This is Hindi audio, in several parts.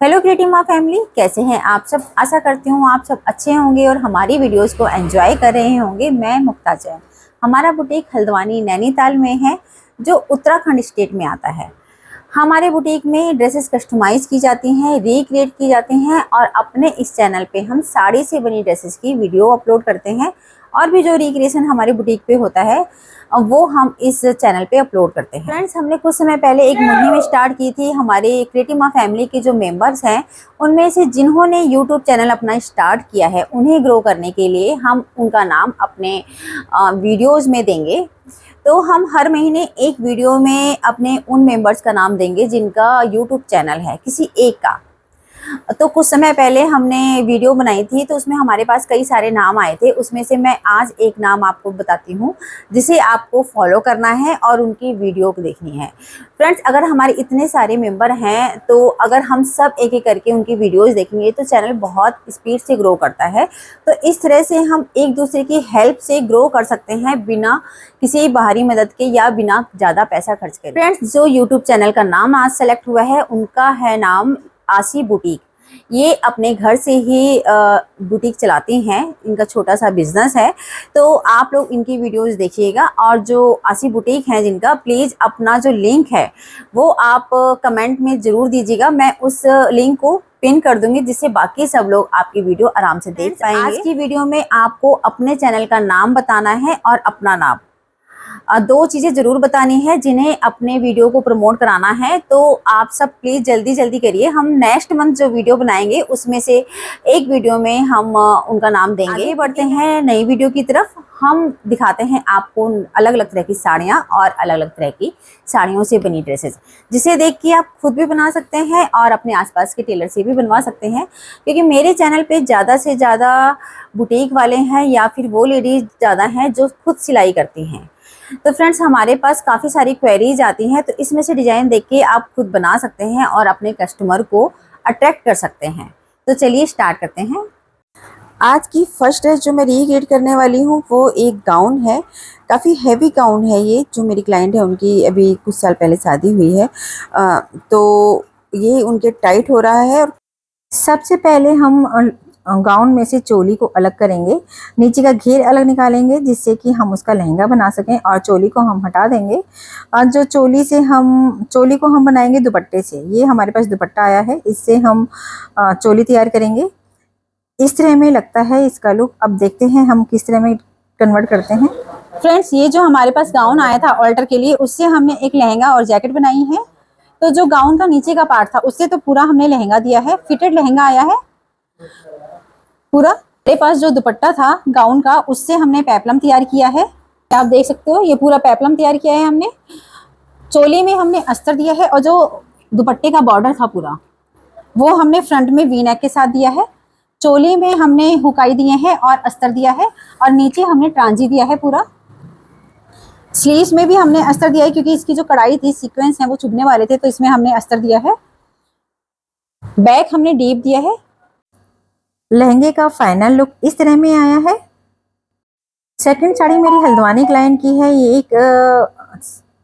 हेलो क्रिएटिव माँ फैमिली, कैसे हैं आप सब। आशा करती हूँ आप सब अच्छे होंगे और हमारी वीडियोस को एंजॉय कर रहे होंगे। मैं मुक्ता जैन, हमारा बुटीक हल्द्वानी नैनीताल में है जो उत्तराखंड स्टेट में आता है। हमारे बुटीक में ड्रेसेस कस्टमाइज की जाती हैं, रिक्रिएट की जाती हैं और अपने इस चैनल पे हम साड़ी से बनी ड्रेसेस की वीडियो अपलोड करते हैं और भी जो रिक्रिएशन हमारे बुटीक पे होता है वो हम इस चैनल पे अपलोड करते हैं। फ्रेंड्स, हमने कुछ समय पहले एक मुहिम स्टार्ट की थी। हमारे क्रिएटिव माँ फैमिली के जो मेंबर्स हैं उनमें से जिन्होंने यूट्यूब चैनल अपना स्टार्ट किया है, उन्हें ग्रो करने के लिए हम उनका नाम अपने वीडियोस में देंगे। तो हम हर महीने एक वीडियो में अपने उन मेंबर्स का नाम देंगे जिनका यूट्यूब चैनल है, किसी एक का। तो कुछ समय पहले हमने वीडियो बनाई थी तो उसमें हमारे पास कई सारे नाम आए थे। उसमें से मैं आज एक नाम आपको बताती हूँ जिसे आपको फॉलो करना है और उनकी वीडियो को देखनी है। फ्रेंड्स, अगर हमारे इतने सारे मेंबर हैं तो अगर हम सब एक एक करके उनकी वीडियोस देखेंगे तो चैनल बहुत स्पीड से ग्रो करता है। तो इस तरह से हम एक दूसरे की हेल्प से ग्रो कर सकते हैं बिना किसी बाहरी मदद के या बिना ज़्यादा पैसा खर्च करे। फ्रेंड्स, जो यूट्यूब चैनल का नाम आज सेलेक्ट हुआ है उनका है नाम आसी बुटीक। ये अपने घर से ही बुटीक चलाती हैं, इनका छोटा सा बिजनेस है। तो आप लोग इनकी वीडियोस देखिएगा और जो आसी बुटीक हैं जिनका, प्लीज़ अपना जो लिंक है वो आप कमेंट में ज़रूर दीजिएगा। मैं उस लिंक को पिन कर दूंगी जिससे बाकी सब लोग आपकी वीडियो आराम से देख पाएंगे। आज की वीडियो में आपको अपने चैनल का नाम बताना है और अपना नाम। दो चीज़ें ज़रूर बतानी है जिन्हें अपने वीडियो को प्रमोट कराना है। तो आप सब प्लीज़ जल्दी जल्दी करिए। हम नेक्स्ट मंथ जो वीडियो बनाएंगे उसमें से एक वीडियो में हम उनका नाम देंगे। आगे बढ़ते हैं नई वीडियो की तरफ। हम दिखाते हैं आपको अलग अलग तरह की साड़ियाँ और अलग अलग तरह की साड़ियों से बनी ड्रेसेस, जिसे देख के आप खुद भी बना सकते हैं और अपने आसपास के टेलर से भी बनवा सकते हैं। क्योंकि मेरे चैनल पे ज़्यादा से ज़्यादा बुटीक वाले हैं या फिर वो लेडीज़ ज़्यादा हैं जो खुद सिलाई करती हैं। तो फ्रेंड्स, हमारे पास काफ़ी सारी क्वेरीज आती हैं, तो इसमें से डिज़ाइन देख के आप खुद बना सकते हैं और अपने कस्टमर को अट्रैक्ट कर सकते हैं। तो चलिए स्टार्ट करते हैं। आज की फर्स्ट ड्रेस जो मैं रिक्रिएट करने वाली हूँ वो एक गाउन है। काफ़ी हैवी गाउन है ये। जो मेरी क्लाइंट है उनकी अभी कुछ साल पहले शादी हुई है, तो ये उनके टाइट हो रहा है। और सबसे पहले हम गाउन में से चोली को अलग करेंगे, नीचे का घेर अलग निकालेंगे जिससे कि हम उसका लहंगा बना सकें, और चोली को हम हटा देंगे। और जो चोली को हम बनाएंगे दुपट्टे से। ये हमारे पास दुपट्टा आया है, इससे हम चोली तैयार करेंगे। इस तरह में लगता है इसका लुक। अब देखते हैं हम किस तरह में कन्वर्ट करते हैं। फ्रेंड्स, ये जो हमारे पास गाउन आया था ऑल्टर के लिए, उससे हमने एक लहंगा और जैकेट बनाई है। तो जो गाउन का नीचे का पार्ट था उससे तो पूरा हमने लहंगा दिया है, फिटेड लहंगा आया है पूरा। मेरे पास जो दुपट्टा था गाउन का उससे हमने पेप्लम तैयार किया है। आप देख सकते हो ये पूरा पेप्लम तैयार किया है हमने। चोली में हमने अस्तर दिया है और जो दुपट्टे का बॉर्डर था पूरा वो हमने फ्रंट में वी नेक के साथ दिया है। चोली में हमने हुकाई दिए हैं और अस्तर दिया है, और नीचे हमने ट्रांजी दिया है पूरा। स्लीव्स में भी हमने अस्तर दिया है क्योंकि इसकी जो कढ़ाई थी, सीक्वेंस है, वो चुभने वाले थे, तो इसमें हमने अस्तर दिया है। बैक हमने डीप दिया है। लहंगे का फाइनल लुक इस तरह में आया है। सेकंड साड़ी मेरी हल्द्वानी क्लाइंट की है। ये एक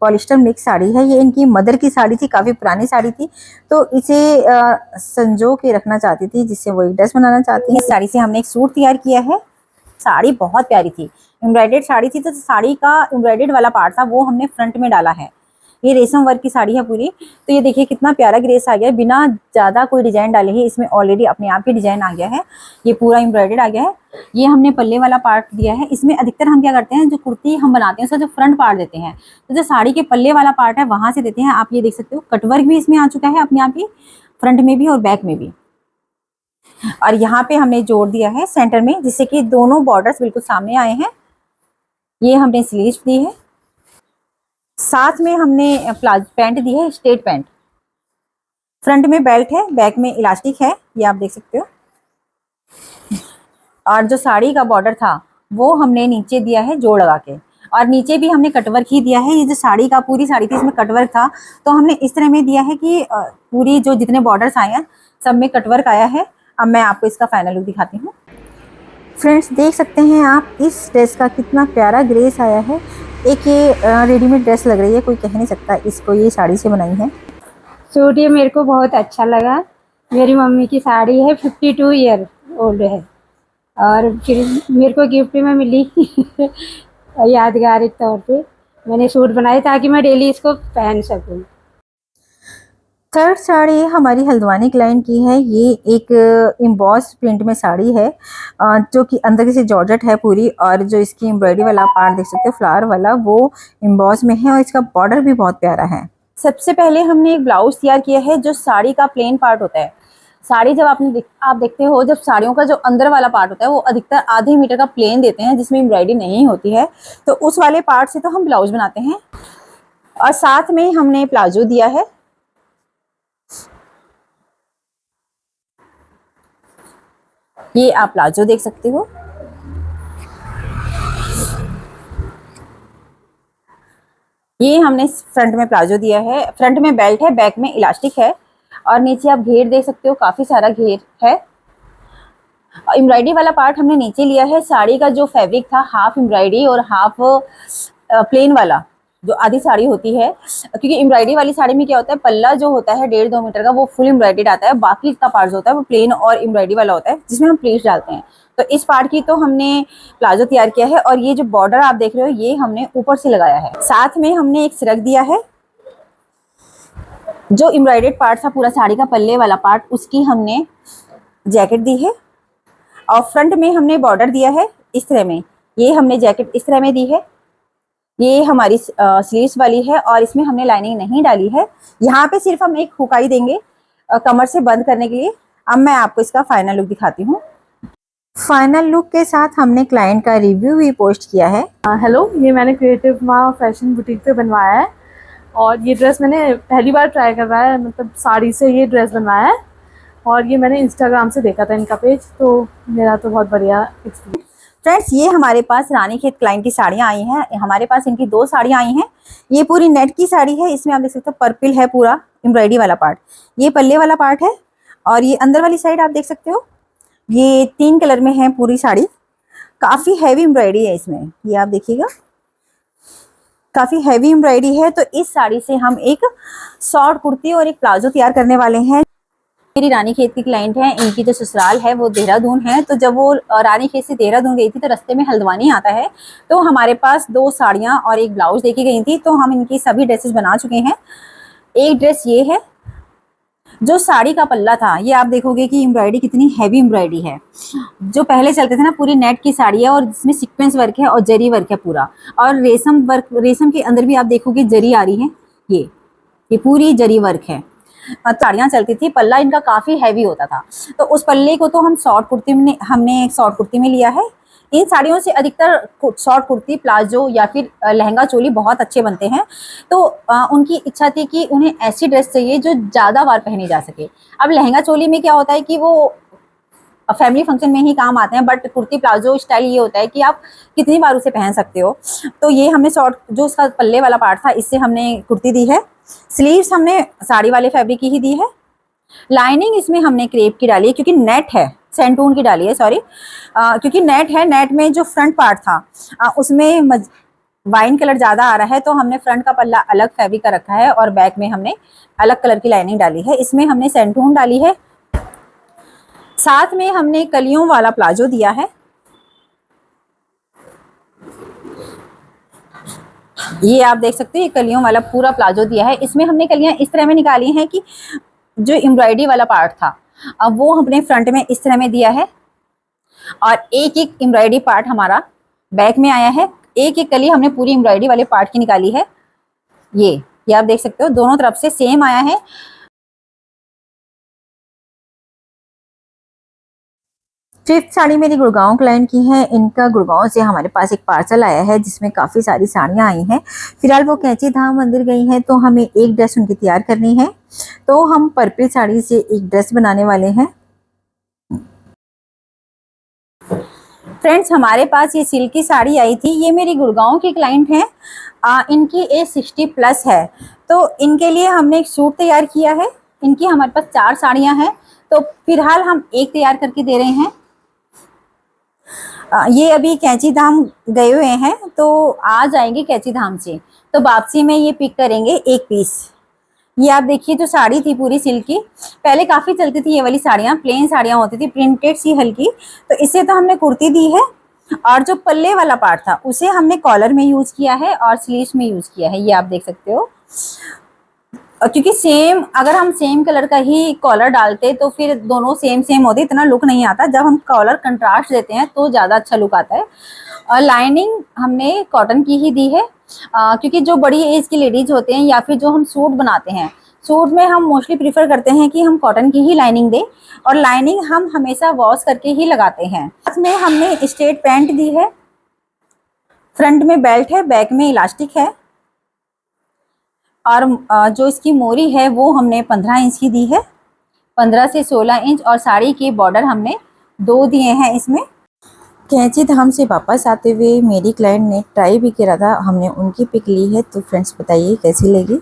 पॉलिस्टर मिक्स साड़ी है। ये इनकी मदर की साड़ी थी, काफ़ी पुरानी साड़ी थी, तो इसे संजो के रखना चाहती थी, जिससे वो एक ड्रेस बनाना चाहती है। इस साड़ी से हमने एक सूट तैयार किया है। साड़ी बहुत प्यारी थी, एम्ब्रॉयडेड साड़ी थी। तो साड़ी का एम्ब्रॉयडेड वाला पार्ट था वो हमने फ्रंट में डाला है। ये रेशम वर्क की साड़ी है पूरी। तो ये देखिए कितना प्यारा ग्रेस आ गया है, बिना ज़्यादा कोई डिज़ाइन डाले ही इसमें ऑलरेडी अपने आप ही डिज़ाइन आ गया है। ये पूरा एम्ब्रॉयडेड आ गया है। ये हमने पल्ले वाला पार्ट दिया है। इसमें अधिकतर हम क्या करते हैं, जो कुर्ती हम बनाते हैं उसका जो फ्रंट पार्ट देते हैं, तो जो साड़ी के पल्ले वाला पार्ट है वहाँ से देते हैं। आप ये देख सकते हो कटवर्क भी इसमें आ चुका है अपने आप ही, फ्रंट में भी और बैक में भी। और यहाँ पे हमने जोड़ दिया है सेंटर में, जिससे कि दोनों बॉर्डर्स बिल्कुल सामने आए हैं। ये हमने स्लीव्स दी है, साथ में हमने पैंट दी है, स्ट्रेट पैंट। फ्रंट में बेल्ट है, बैक में इलास्टिक है, ये आप देख सकते हो। और जो साड़ी का बॉर्डर था वो हमने नीचे दिया है जोड़ लगा के, और नीचे भी हमने कटवर्क ही दिया है। ये जो साड़ी का पूरी साड़ी थी इसमें कटवर्क था, तो हमने इस तरह में दिया है कि पूरी जो जितने बॉर्डर्स आए हैं सब में कटवर्क आया है। अब मैं आपको इसका फाइनल लुक दिखाती हूँ। फ्रेंड्स, देख सकते हैं आप इस ड्रेस का कितना प्यारा ग्रेस आया है। एक ये रेडीमेड ड्रेस लग रही है, कोई कह नहीं सकता इसको ये साड़ी से बनाई है। सूट ये मेरे को बहुत अच्छा लगा। मेरी मम्मी की साड़ी है, 52 ईयर ओल्ड है। और फिर मेरे को गिफ्ट में मिली यादगार के तौर पे मैंने सूट बनाए ताकि मैं डेली इसको पहन सकूं। थर्ड साड़ी हमारी हल्द्वानी क्लाइंट की है। ये एक इम्बॉस प्रिंट में साड़ी है, जो कि अंदर से जॉर्जेट है पूरी, और जो इसकी एम्ब्रॉयडरी वाला पार्ट देख सकते हो फ्लावर वाला, वो इम्बॉस में है और इसका बॉर्डर भी बहुत प्यारा है। सबसे पहले हमने एक ब्लाउज तैयार किया है जो साड़ी का प्लेन पार्ट होता है। साड़ी जब आप देखते हो, जब साड़ियों का जो अंदर वाला पार्ट होता है वो अधिकतर आधे मीटर का प्लेन देते हैं जिसमें एम्ब्रॉयडरी नहीं होती है, तो उस वाले पार्ट से तो हम ब्लाउज बनाते हैं। और साथ में हमने प्लाजो दिया है। ये आप प्लाजो देख सकते हो। ये हमने फ्रंट में प्लाजो दिया है, फ्रंट में बेल्ट है, बैक में इलास्टिक है, और नीचे आप घेर देख सकते हो, काफी सारा घेर है। एम्ब्रॉयडरी वाला पार्ट हमने नीचे लिया है। साड़ी का जो फैब्रिक था हाफ एम्ब्रॉयडरी और हाफ प्लेन वाला, जो आधी साड़ी होती है, क्योंकि एम्ब्रॉयडरी वाली साड़ी में क्या होता है, पल्ला जो होता है 1.5-2 मीटर का वो फुल एम्ब्रॉयडरी आता है, बाकी का पार्ट जो होता है वो प्लेन और एम्ब्रॉयडरी वाला होता है जिसमें हम प्लीट्स डालते हैं। तो इस पार्ट की तो हमने प्लाजो तैयार किया है, और ये जो बॉर्डर आप देख रहे हो ये हमने ऊपर से लगाया है। साथ में हमने एक सिरक दिया है। जो एम्ब्रॉयडर्ड पार्ट था पूरा साड़ी का पल्ले वाला पार्ट, उसकी हमने जैकेट दी है, और फ्रंट में हमने बॉर्डर दिया है इस तरह में। ये हमने जैकेट इस तरह में दी है। ये हमारी स्लीव्स वाली है, और इसमें हमने लाइनिंग नहीं डाली है। यहाँ पे सिर्फ हम एक हुकाई देंगे कमर से बंद करने के लिए। अब मैं आपको इसका फाइनल लुक दिखाती हूँ। फाइनल लुक के साथ हमने क्लाइंट का रिव्यू भी पोस्ट किया है। हेलो, ये मैंने क्रिएटिव माँ फैशन बुटीक पे बनवाया है, और ये ड्रेस मैंने पहली बार ट्राई करवाया है, मतलब साड़ी से ये ड्रेस बनवाया है, और ये मैंने इंस्टाग्राम से देखा था इनका पेज, तो मेरा तो बहुत बढ़िया एक्सपीरियंस। फ्रेंड्स, ये हमारे पास रानीखेत क्लाइंट की साड़ियाँ आई हैं। हमारे पास इनकी 2 साड़ियाँ आई हैं। ये पूरी नेट की साड़ी है, इसमें आप देख सकते हो पर्पल है पूरा एम्ब्रॉयडरी वाला पार्ट, ये पल्ले वाला पार्ट है, और ये अंदर वाली साइड आप देख सकते हो, ये 3 कलर में है पूरी साड़ी। काफ़ी हैवी एम्ब्रॉयडरी है इसमें, ये आप देखिएगा, काफ़ी हैवी एम्ब्रॉयडरी है। तो इस साड़ी से हम एक शॉर्ट कुर्ती और एक प्लाजो तैयार करने वाले हैं। मेरी रानीखेत की क्लाइंट है, इनकी जो ससुराल है वो देहरादून है, तो जब वो रानीखेत से देहरादून गई थी तो रास्ते में हल्द्वानी आता है, तो हमारे पास 2 साड़ियाँ और एक ब्लाउज देके गई थी, तो हम इनकी सभी ड्रेसेस बना चुके हैं। एक ड्रेस ये है, जो साड़ी का पल्ला था, ये आप देखोगे कि एम्ब्रॉयडरी कितनी हैवी एम्ब्रॉयडरी है। जो पहले चलते थे ना, पूरी नेट की साड़ी है, और इसमें सीक्वेंस वर्क है और जरी वर्क है पूरा, और रेशम वर्क, रेशम के अंदर भी आप देखोगे जरी आ रही है। ये पूरी जरी वर्क है। साड़ियाँ चलती थी, पल्ला इनका काफ़ी हैवी होता था, तो उस पल्ले को तो हम शॉर्ट कुर्ती में, हमने शॉर्ट कुर्ती में लिया है। इन साड़ियों से अधिकतर शॉर्ट कुर्ती, प्लाजो या फिर लहंगा चोली बहुत अच्छे बनते हैं। तो उनकी इच्छा थी कि उन्हें ऐसी ड्रेस चाहिए जो ज़्यादा बार पहनी जा सके। अब लहंगा चोली में क्या होता है कि वो फैमिली फंक्शन में ही काम आते हैं, बट कुर्ती प्लाजो स्टाइल ये होता है कि आप कितनी बार उसे पहन सकते हो। तो ये हमने शॉर्ट, जो उसका पल्ले वाला पार्ट था, इससे हमने कुर्ती दी है। स्लीव्स हमने साड़ी वाले फैब्रिक की ही दी है। लाइनिंग इसमें हमने क्रेप की डाली है, क्योंकि नेट है, सेंटून की डाली है, सॉरी, क्योंकि नेट है। नेट में जो फ्रंट पार्ट था उसमें वाइन कलर ज़्यादा आ रहा है, तो हमने फ्रंट का पल्ला अलग फैब्रिक का रखा है, और बैक में हमने अलग कलर की लाइनिंग डाली है। इसमें हमने सेंटून डाली है। साथ में हमने कलियों वाला प्लाजो दिया है। ये आप देख सकते हैं, कलियों वाला पूरा प्लाजो दिया है। इसमें हमने कलियां इस तरह में निकाली हैं कि जो एम्ब्रॉयडरी वाला पार्ट था, अब वो हमने फ्रंट में इस तरह में दिया है, और एक एक एम्ब्रॉयडरी पार्ट हमारा बैक में आया है। एक एक कली हमने पूरी एम्ब्रॉयडरी वाले पार्ट की निकाली है। ये आप देख सकते हो, दोनों तरफ से सेम आया है। फिफ्थ साड़ी मेरी गुड़गांव क्लाइंट की है। इनका गुड़गांव से हमारे पास एक पार्सल आया है जिसमें काफ़ी सारी साड़ियाँ आई हैं। फिलहाल वो कैंची धाम मंदिर गई हैं, तो हमें एक ड्रेस उनकी तैयार करनी है, तो हम पर्पल साड़ी से एक ड्रेस बनाने वाले हैं। फ्रेंड्स, हमारे पास ये सिल्क की साड़ी आई थी। ये मेरी गुड़गांव की क्लाइंट हैं, इनकी एज 60+ है, तो इनके लिए हमने एक सूट तैयार किया है। इनकी हमारे पास 4 साड़ियाँ हैं, तो फिलहाल हम एक तैयार करके दे रहे हैं। ये अभी कैंची धाम गए हुए हैं, तो आ जाएंगे कैंची धाम से, तो वापसी में ये पिक करेंगे एक पीस। ये आप देखिए जो साड़ी थी पूरी सिल्क की, पहले काफी चलती थी ये वाली साड़ियाँ, प्लेन साड़ियाँ होती थी प्रिंटेड सी हल्की, तो इसे तो हमने कुर्ती दी है। और जो पल्ले वाला पार्ट था उसे हमने कॉलर में यूज किया है और स्लीव्स में यूज किया है, ये आप देख सकते हो। और क्योंकि सेम, अगर हम सेम कलर का ही कॉलर डालते तो फिर दोनों सेम सेम होते, इतना लुक नहीं आता। जब हम कॉलर कंट्रास्ट देते हैं तो ज़्यादा अच्छा लुक आता है। और लाइनिंग हमने कॉटन की ही दी है, क्योंकि जो बड़ी एज की लेडीज होते हैं या फिर जो हम सूट बनाते हैं, सूट में हम मोस्टली प्रीफर करते हैं कि हम कॉटन की ही लाइनिंग दें, और लाइनिंग हम हमेशा वॉश करके ही लगाते हैं। इसमें हमने स्ट्रेट पैंट दी है, फ्रंट में बेल्ट है, बैक में इलास्टिक है, और जो इसकी मोरी है वो हमने 15 इंच की दी है, 15 से 16 इंच। और साड़ी के बॉर्डर हमने 2 दिए हैं इसमें। कैंची धाम से वापस आते हुए मेरी क्लाइंट ने ट्राई भी करा था, हमने उनकी पिक ली है, तो फ्रेंड्स बताइए कैसी लगी।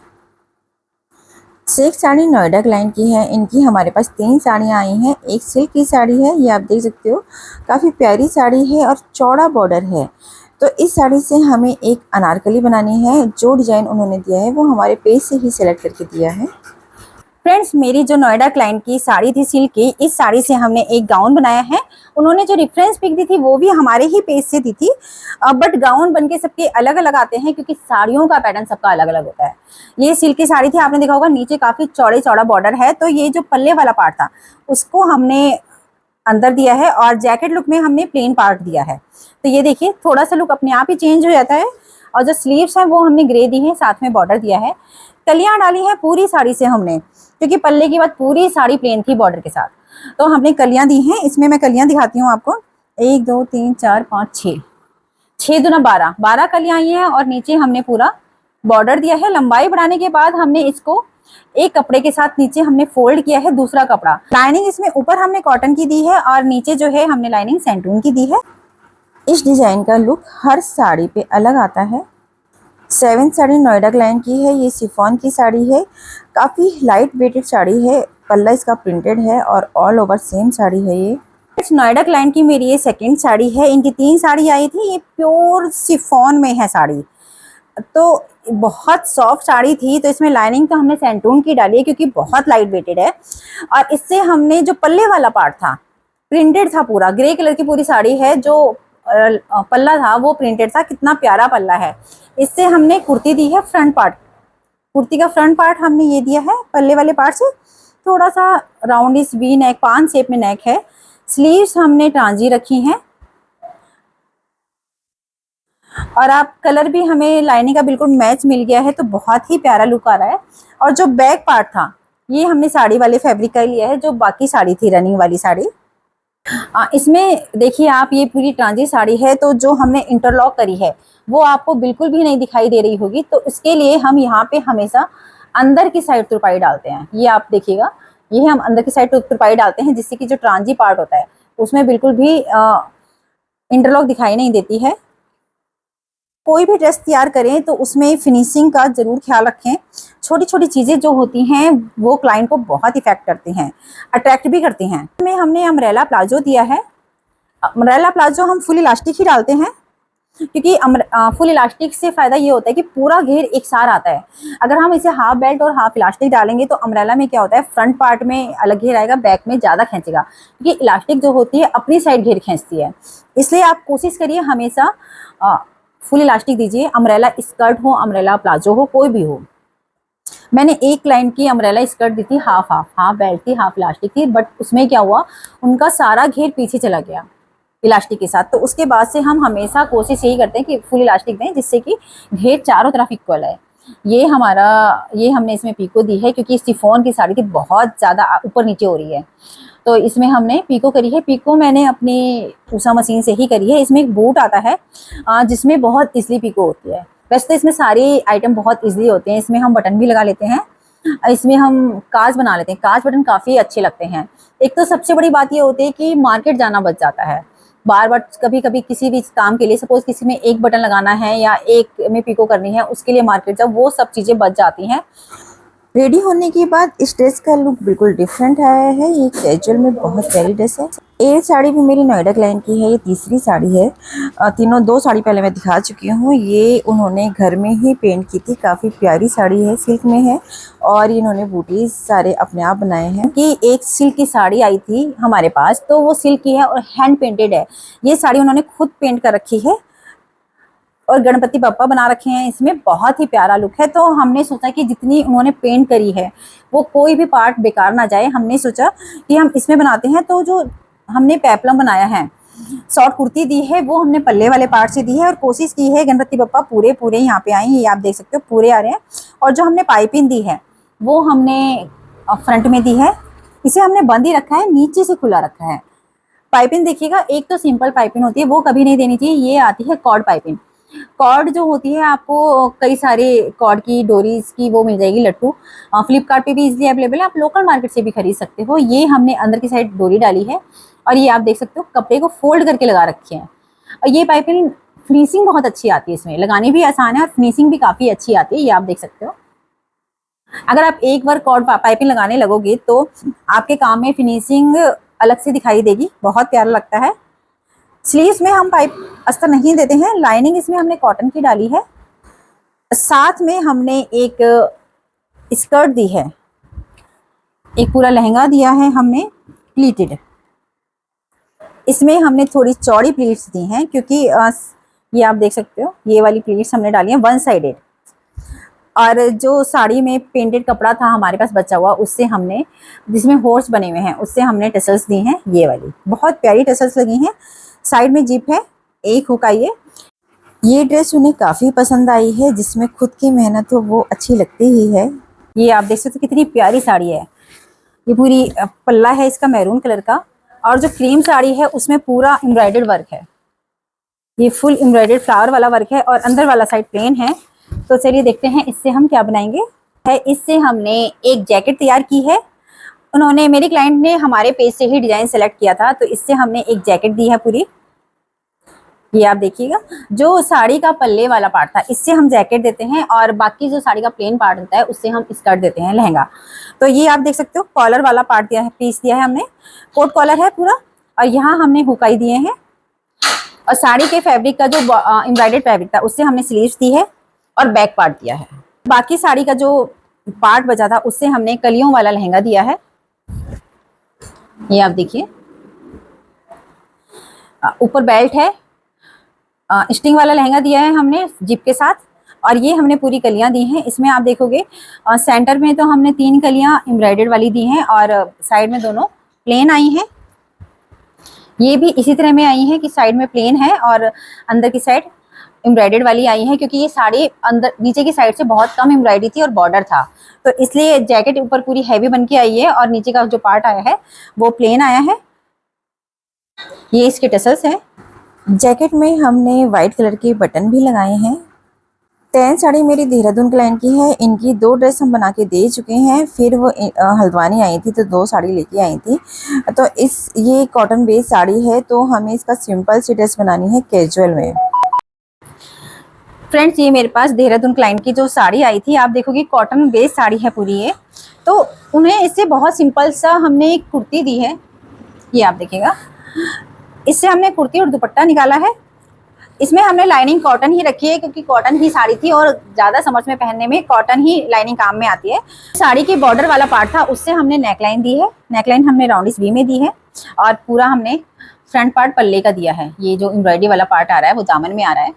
शेख साड़ी नोएडा क्लाइंट की है। इनकी हमारे पास 3 साड़ियाँ आई हैं। एक सिल्क की साड़ी है, ये आप देख सकते हो, काफ़ी प्यारी साड़ी है और चौड़ा बॉर्डर है। तो इस साड़ी से हमें एक अनारकली बनानी है। जो डिज़ाइन उन्होंने दिया है वो हमारे पेज से ही सिलेक्ट करके दिया है। फ्रेंड्स, मेरी जो नोएडा क्लाइंट की साड़ी थी सिल्क की, इस साड़ी से हमने एक गाउन बनाया है। उन्होंने जो रेफरेंस पिक दी थी वो भी हमारे ही पेज से दी थी, बट गाउन बनके सबके अलग अलग आते हैं क्योंकि साड़ियों का पैटर्न सबका अलग अलग होता है। ये सिल्क की साड़ी थी, आपने देखा होगा नीचे काफ़ी चौड़े चौड़ा बॉर्डर है, तो ये जो पल्ले वाला पार्ट था उसको हमने अंदर दिया है और जैकेट लुक में हमने प्लेन पार्ट दिया है। तो ये देखिए थोड़ा सा लुक अपने आप ही चेंज हो जाता है। और जो स्लीव्स हैं वो हमने ग्रे दी है, साथ में बॉर्डर दिया है। कलियां डाली हैं पूरी साड़ी से हमने, क्योंकि पल्ले के बाद पूरी साड़ी प्लेन थी बॉर्डर के साथ, तो हमने कलियां दी हैं। इसमें मैं कलियां दिखाती हूँ आपको, 1 2 3 4 5 6, 6 दूना 12 कलियां आई हैं। और नीचे हमने पूरा बॉर्डर दिया है। लंबाई बढ़ाने के बाद हमने इसको एक कपड़े के साथ नीचे हमने फोल्ड किया है दूसरा कपड़ा। लाइनिंग इसमें ऊपर हमने कॉटन की दी है और नीचे जो है हमने लाइनिंग सेंटून की दी है। इस डिज़ाइन का लुक हर साड़ी पे अलग आता है। 7 साड़ी नोएडा क्लाइंट की है। ये शिफॉन की साड़ी है, काफ़ी लाइट वेटेड साड़ी है। पल्ला इसका प्रिंटेड है और ऑल ओवर सेम साड़ी है। ये नोएडा क्लाइंट की मेरी ये सेकंड साड़ी है। इनकी 3 साड़ी आई थी। ये प्योर शिफॉन में है साड़ी, तो बहुत सॉफ्ट साड़ी थी, तो इसमें लाइनिंग तो हमने सेंटून की डाली है क्योंकि बहुत लाइट वेटेड है। और इससे हमने जो पल्ले वाला पार्ट था प्रिंटेड था, पूरा ग्रे कलर की पूरी साड़ी है, जो पल्ला था वो प्रिंटेड था। कितना प्यारा पल्ला है। इससे हमने कुर्ती दी है फ्रंट पार्ट, कुर्ती का फ्रंट पार्ट हमने ये दिया है पल्ले वाले पार्ट से, थोड़ा सा राउंड इस वी नेक, 5 शेप में नेक है। स्लीव्स हमने ट्रांजी रखी हैं। और आप कलर भी हमें लाइनिंग का बिल्कुल मैच मिल गया है, तो बहुत ही प्यारा लुक आ रहा है। और जो बैक पार्ट था ये हमने साड़ी वाले फैब्रिक का लिया है, जो बाकी साड़ी थी रनिंग वाली साड़ी। इसमें देखिए आप, ये पूरी ट्रांजी साड़ी है, तो जो हमने इंटरलॉक करी है वो आपको बिल्कुल भी नहीं दिखाई दे रही होगी। तो इसके लिए हम यहाँ पे हमेशा अंदर की साइड तुरपाई डालते हैं। ये आप देखिएगा, ये हम अंदर की साइड तुरपाई डालते हैं, जिससे कि जो ट्रांजी पार्ट होता है उसमें बिल्कुल भी इंटरलॉक दिखाई नहीं देती है। कोई भी ड्रेस तैयार करें तो उसमें फिनिशिंग का ज़रूर ख्याल रखें। छोटी छोटी चीज़ें जो होती हैं वो क्लाइंट को बहुत इफेक्ट करती हैं, अट्रैक्ट भी करती हैं। में हमने अम्ब्रेला प्लाजो दिया है। अम्ब्रेला प्लाजो हम फुल इलास्टिक ही डालते हैं, क्योंकि फुल इलास्टिक से फ़ायदा ये होता है कि पूरा घेर एक सार आता है। अगर हम इसे हाफ बेल्ट और हाफ इलास्टिक डालेंगे तो अम्ब्रेला में क्या होता है, फ्रंट पार्ट में अलग घेर आएगा, बैक में ज़्यादा खींचेगा, क्योंकि इलास्टिक जो होती है अपनी साइड घेर खींचती है। इसलिए आप कोशिश करिए हमेशा फुल इलास्टिक दीजिए। अम्ब्रेला स्कर्ट हो, अम्ब्रेला प्लाजो हो, कोई भी हो। मैंने एक क्लाइंट की अम्ब्रेला स्कर्ट दी थी, हाफ बेल्ट थी, हाफ इलास्टिक थी, बट उसमें क्या हुआ, उनका सारा घेर पीछे चला गया इलास्टिक के साथ। तो उसके बाद से हम हमेशा कोशिश यही करते हैं कि फुल इलास्टिक दें, जिससे कि घेर चारों तरफ इक्वल है। ये हमने इसमें पीको दी है, क्योंकि शिफॉन की साड़ी थी, बहुत ज़्यादा ऊपर नीचे हो रही है, तो इसमें हमने पीको करी है। पीको मैंने अपनी उषा मशीन से ही करी है। इसमें एक बूट आता है जिसमें बहुत ईजिली पीको होती है। वैसे तो इसमें सारे आइटम बहुत ईजिली होते हैं। इसमें हम बटन भी लगा लेते हैं, इसमें हम काज बना लेते हैं। काज बटन काफ़ी अच्छे लगते हैं। एक तो सबसे बड़ी बात ये होती है कि मार्केट जाना बच जाता है। बार बार कभी कभी किसी भी काम के लिए, सपोज किसी में एक बटन लगाना है या एक में पीको करनी है, उसके लिए मार्केट जाओ, वो सब चीज़ें बच जाती हैं। रेडी होने के बाद इस ड्रेस का लुक बिल्कुल डिफरेंट आया है। ये कैजुअल में बहुत प्यारी ड्रेस है। ये साड़ी भी मेरी नोएडा क्लाइंट की है, ये तीसरी साड़ी है। तीनों 2 साड़ी पहले मैं दिखा चुकी हूँ। ये उन्होंने घर में ही पेंट की थी, काफ़ी प्यारी साड़ी है, सिल्क में है और इन्होंने बूटीज सारे अपने आप बनाए हैं। कि एक सिल्क की साड़ी आई थी हमारे पास, तो वो सिल्क की है और हैंड पेंटेड है। ये साड़ी उन्होंने खुद पेंट कर रखी है और गणपति बप्पा बना रखे हैं इसमें, बहुत ही प्यारा लुक है। तो हमने सोचा कि जितनी उन्होंने पेंट करी है वो कोई भी पार्ट बेकार ना जाए, हमने सोचा कि हम इसमें बनाते हैं। तो जो हमने पेपलम बनाया है, शॉर्ट कुर्ती दी है, वो हमने पल्ले वाले पार्ट से दी है और कोशिश की है गणपति बप्पा पूरे पूरे यहाँ पे आए, ये आप देख सकते हो पूरे आ रहे हैं। और जो हमने पाइपिंग दी है वो हमने फ्रंट में दी है, इसे हमने बंद ही रखा है, नीचे से खुला रखा है। पाइपिंग देखिएगा, एक तो सिंपल पाइपिंग होती है वो कभी नहीं देनी चाहिए, ये आती है कॉर्ड पाइपिंग। कॉर्ड जो होती है आपको कई सारे कॉर्ड की डोरीज की वो मिल जाएगी लट्टू, फ्लिपकार्ट पे भी इजीली अवेलेबल है, आप लोकल मार्केट से भी खरीद सकते हो। ये हमने अंदर की साइड डोरी डाली है और ये आप देख सकते हो कपड़े को फोल्ड करके लगा रखे हैं। और ये पाइपिंग फिनिशिंग बहुत अच्छी आती है, इसमें लगानी भी आसान है और फिनिशिंग भी काफ़ी अच्छी आती है, ये आप देख सकते हो। अगर आप एक बार कॉर्ड पाइपिंग लगाने लगोगे तो आपके काम में फिनिशिंग अलग से दिखाई देगी, बहुत प्यारा लगता है। स्लीव्स में हम पाइप अस्तर नहीं देते हैं, लाइनिंग इसमें हमने कॉटन की डाली है। साथ में हमने एक स्कर्ट दी है, एक पूरा लहंगा दिया है हमने प्लीटेड। इसमें हमने थोड़ी चौड़ी प्लीट्स दी हैं क्योंकि ये आप देख सकते हो, ये वाली प्लीट्स हमने डाली हैं 1 साइडेड। और जो साड़ी में पेंटेड कपड़ा था हमारे पास बचा हुआ, उससे हमने, जिसमें हॉर्स बने हुए हैं, उससे हमने टसल्स दी हैं, ये वाली बहुत प्यारी टसल्स लगी हैं। साइड में जिप है, एक हुक आई है। ये ड्रेस उन्हें काफ़ी पसंद आई है, जिसमें खुद की मेहनत हो वो अच्छी लगती ही है। ये आप देख सकते हो कितनी प्यारी साड़ी है, ये पूरी पल्ला है इसका मैरून कलर का और जो क्रीम साड़ी है उसमें पूरा एम्ब्रॉयडर्ड वर्क है, ये फुल एम्ब्रॉयडर्ड फ्लावर वाला वर्क है और अंदर वाला साइड प्लेन है। तो चलिए देखते हैं इससे हम क्या बनाएंगे। इससे हमने एक जैकेट तैयार की है, उन्होंने, मेरी क्लाइंट ने हमारे पेज से ही डिजाइन सेलेक्ट किया था, तो इससे हमने एक जैकेट दी है पूरी। ये आप देखिएगा, जो साड़ी का पल्ले वाला पार्ट था इससे हम जैकेट देते हैं और बाकी जो साड़ी का प्लेन पार्ट होता है उससे हम स्कर्ट देते हैं, लहंगा। तो ये आप देख सकते हो कॉलर वाला पार्ट दिया है, पीस दिया है हमने, कोट कॉलर है पूरा और यहाँ हमने हुकाई दिए हैं। और साड़ी के फैब्रिक का जो एम्ब्रॉयडर्ड फैब्रिक था उससे हमने स्लीव्स दी है और बैक पार्ट दिया है। बाकी साड़ी का जो पार्ट बचा था उससे हमने कलियों वाला लहंगा दिया है, ये आप देखिए। ऊपर बेल्ट है, स्टिंग वाला लहंगा दिया है हमने जिप के साथ और ये हमने पूरी कलियां दी हैं। इसमें आप देखोगे सेंटर में तो हमने 3 कलियां एम्ब्रॉयडर्ड वाली दी हैं और साइड में दोनों प्लेन आई हैं। ये भी इसी तरह में आई हैं कि साइड में प्लेन है और अंदर की साइड एम्ब्रॉयडर्ड वाली आई है, क्योंकि ये साड़ी अंदर नीचे की साइड से बहुत कम एम्ब्रॉयडरी थी और बॉर्डर था, तो इसलिए जैकेट ऊपर पूरी हैवी बन के आई है और नीचे का जो पार्ट आया है वो प्लेन आया है। ये इसके टसल्स हैं। जैकेट में हमने वाइट कलर के बटन भी लगाए हैं। 10 साड़ी मेरी देहरादून क्लाइंट की है, इनकी 2 ड्रेस हम बना के दे चुके हैं, फिर वो हल्द्वानी आई थी तो 2 साड़ी लेके आई थी। तो ये कॉटन बेस्ड साड़ी है, तो हमें इसका सिंपल सी ड्रेस बनानी है कैजुअल में। फ्रेंड्स, ये मेरे पास देहरादून क्लाइंट की जो साड़ी आई थी, आप देखोगे कॉटन बेस्ड साड़ी है पूरी ये, तो उन्हें इससे बहुत सिंपल सा हमने एक कुर्ती दी है, ये आप देखिएगा। इससे हमने कुर्ती और दुपट्टा निकाला है। इसमें हमने लाइनिंग कॉटन ही रखी है क्योंकि कॉटन की साड़ी थी और ज़्यादा समझ में पहनने में कॉटन ही लाइनिंग काम में आती है। साड़ी की बॉर्डर वाला पार्ट था उससे हमने नेकलाइन दी है, नेकलाइन हमने राउंडिस वी में दी है और पूरा हमने फ्रंट पार्ट पल्ले का दिया है। ये जो एम्ब्रॉयडरी वाला पार्ट आ रहा है वो दामन में आ रहा है।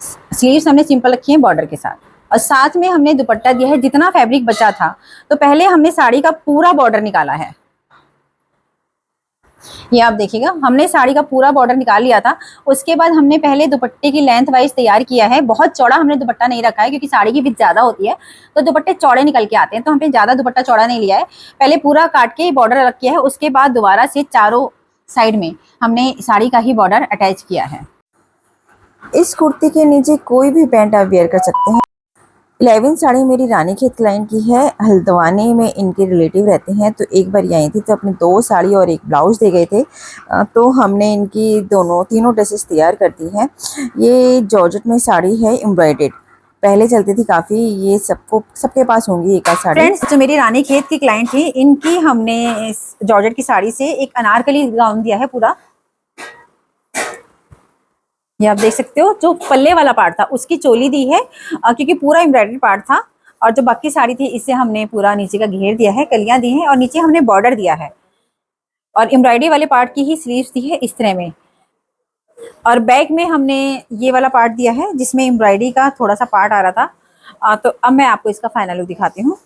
स्लीव्स हमने सिंपल रखी है बॉर्डर के साथ और साथ में हमने दुपट्टा दिया है। जितना फैब्रिक बचा था तो पहले हमने साड़ी का पूरा बॉर्डर निकाला है, ये आप देखिएगा। हमने साड़ी का पूरा बॉर्डर निकाल लिया था, उसके बाद हमने पहले दुपट्टे की लेंथ वाइज तैयार किया है। बहुत चौड़ा हमने दुपट्टा नहीं रखा है क्योंकि साड़ी की विड्थ ज़्यादा होती है तो दुपट्टे चौड़े निकल के आते हैं, तो हमने ज़्यादा दुपट्टा चौड़ा नहीं लिया है। पहले पूरा काट के बॉर्डर अलग किया है, उसके बाद दोबारा से चारों साइड में हमने साड़ी का ही बॉर्डर अटैच किया है। इस कुर्ती के नीचे कोई भी पैंट आप वेयर कर सकते हैं। 11 साड़ी मेरी रानी खेत क्लाइंट की है, हल्द्वानी में इनके रिलेटिव रहते हैं, तो एक बार आई थी तो अपने 2 साड़ी और एक ब्लाउज दे गए थे, तो हमने इनकी तीनों ड्रेसेस तैयार कर दी हैं। ये जॉर्जेट में साड़ी है एम्ब्रॉयडर्ड, पहले चलती थी काफ़ी, ये सबके पास होंगी एक आध साड़ी। फ्रेंड्स, जो मेरी रानी खेत की क्लाइंट थी, इनकी हमने जॉर्जेट की साड़ी से एक अनारकली गाउन दिया है पूरा। ये आप देख सकते हो, जो पल्ले वाला पार्ट था उसकी चोली दी है, क्योंकि पूरा एम्ब्रॉयडरी पार्ट था। और जो बाकी साड़ी थी इससे हमने पूरा नीचे का घेर दिया है, कलियां दी हैं और नीचे हमने बॉर्डर दिया है। और एम्ब्रॉयडरी वाले पार्ट की ही स्लीव्स दी है इस तरह में। और बैक में हमने ये वाला पार्ट दिया है जिसमें एम्ब्रॉयडरी का थोड़ा सा पार्ट आ रहा था। तो अब मैं आपको इसका फाइनल लुक दिखाती हूँ।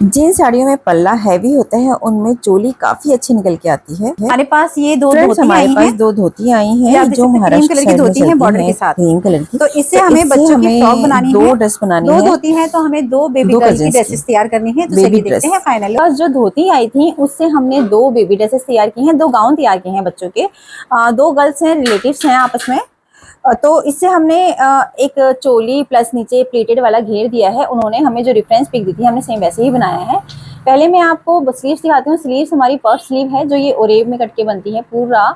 जिन साड़ियों में पल्ला हैवी होता है उनमें चोली काफी अच्छी निकल के आती है। हमारे पास ये दो फ्रेंड्स, धोती हमारे आई पास हैं। दो धोती आई हैं जो महाराष्ट्र कलर की धोती है बॉर्डर के साथ, क्रीम कलर की। तो इससे हमें बच्चों की फ्रॉक बनानी है, दो ड्रेस बनानी दो है, धोती है तो हमें दो बेबी दो गर्ल की cousins ड्रेसेस की। तैयार करनी है। तो बेबी चलिए देखते हैं फाइनली। बस जो धोती आई थी उससे हमने दो बेबी ड्रेसेस तैयार की हैं, दो गाउन तैयार किए हैं बच्चों के। दो गर्ल्स हैं, रिलेटिव्स हैं आपस में। तो इससे हमने एक चोली प्लस नीचे प्लेटेड वाला घेर दिया है। उन्होंने हमें जो रेफरेंस पिक दी थी हमने सेम वैसे ही बनाया है। पहले मैं आपको स्लीव्स दिखाती हूँ। स्लीव्स हमारी पफ स्लीव है जो ये ओरेब में कट के बनती है पूरा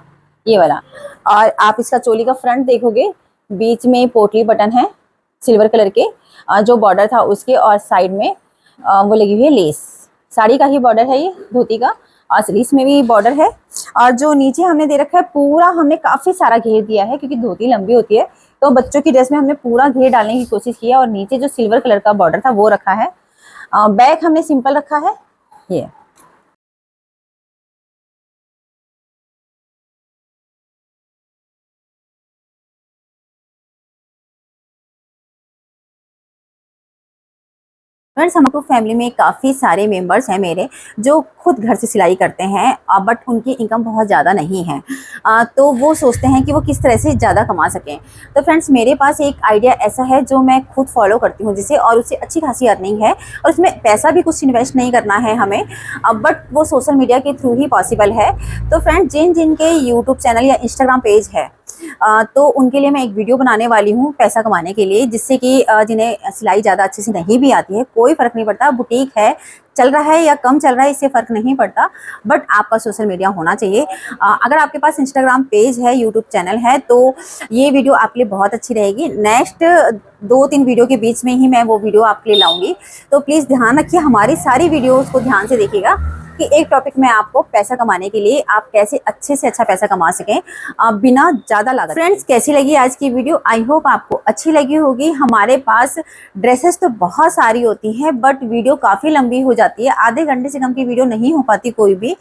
ये वाला। और आप इसका चोली का फ्रंट देखोगे, बीच में पोटली बटन है सिल्वर कलर के, जो बॉर्डर था उसके, और साइड में वो लगी हुई है लेस। साड़ी का ही बॉर्डर है ये धोती का, और स्लीव्स में भी बॉर्डर है। और जो नीचे हमने दे रखा है पूरा हमने काफी सारा घेर दिया है, क्योंकि धोती लंबी होती है तो बच्चों की ड्रेस में हमने पूरा घेर डालने की कोशिश की है। और नीचे जो सिल्वर कलर का बॉर्डर था वो रखा है। बैक हमने सिंपल रखा है ये। फ्रेंड्स, हमको फैमिली में काफ़ी सारे मेंबर्स हैं मेरे जो खुद घर से सिलाई करते हैं, बट उनकी इनकम बहुत ज़्यादा नहीं है। तो वो सोचते हैं कि वो किस तरह से ज़्यादा कमा सकें। तो फ्रेंड्स, मेरे पास एक आइडिया ऐसा है जो मैं खुद फॉलो करती हूँ जिसे, और उससे अच्छी खासी अर्निंग है और उसमें पैसा भी कुछ इन्वेस्ट नहीं करना है हमें, बट वो सोशल मीडिया के थ्रू ही पॉसिबल है। तो फ्रेंड्स, जिनके यूट्यूब चैनल या इंस्टाग्राम पेज है, तो उनके लिए मैं एक वीडियो बनाने वाली हूँ पैसा कमाने के लिए, जिससे कि जिन्हें सिलाई ज़्यादा अच्छे से नहीं भी आती है, कोई फ़र्क नहीं पड़ता, बुटीक है चल रहा है या कम चल रहा है इससे फ़र्क नहीं पड़ता, बट आपका सोशल मीडिया होना चाहिए। अगर आपके पास इंस्टाग्राम पेज है, यूट्यूब चैनल है, तो ये वीडियो आपके लिए बहुत अच्छी रहेगी। नेक्स्ट 2-3 वीडियो के बीच में ही मैं वो वीडियो आपके लिए लाऊंगी। तो प्लीज़ ध्यान रखिए, हमारी सारी वीडियोज़ को ध्यान से देखिएगा कि एक टॉपिक में आपको पैसा कमाने के लिए आप कैसे अच्छे से अच्छा पैसा कमा सकें बिना ज़्यादा लागत। फ्रेंड्स, कैसी लगी आज की वीडियो? आई होप आपको अच्छी लगी होगी। हमारे पास ड्रेसेस तो बहुत सारी होती हैं, बट वीडियो काफ़ी लंबी हो जाती है, आधे घंटे से कम की वीडियो नहीं हो पाती कोई भी,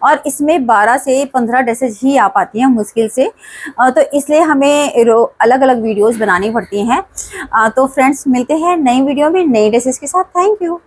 और इसमें 12 से 15 ड्रेसेस ही आ पाती हैं मुश्किल से। तो इसलिए हमें अलग अलग वीडियोज़ बनानी पड़ती हैं। तो फ्रेंड्स, मिलते हैं नई वीडियो में नई ड्रेसेस के साथ। Thank you.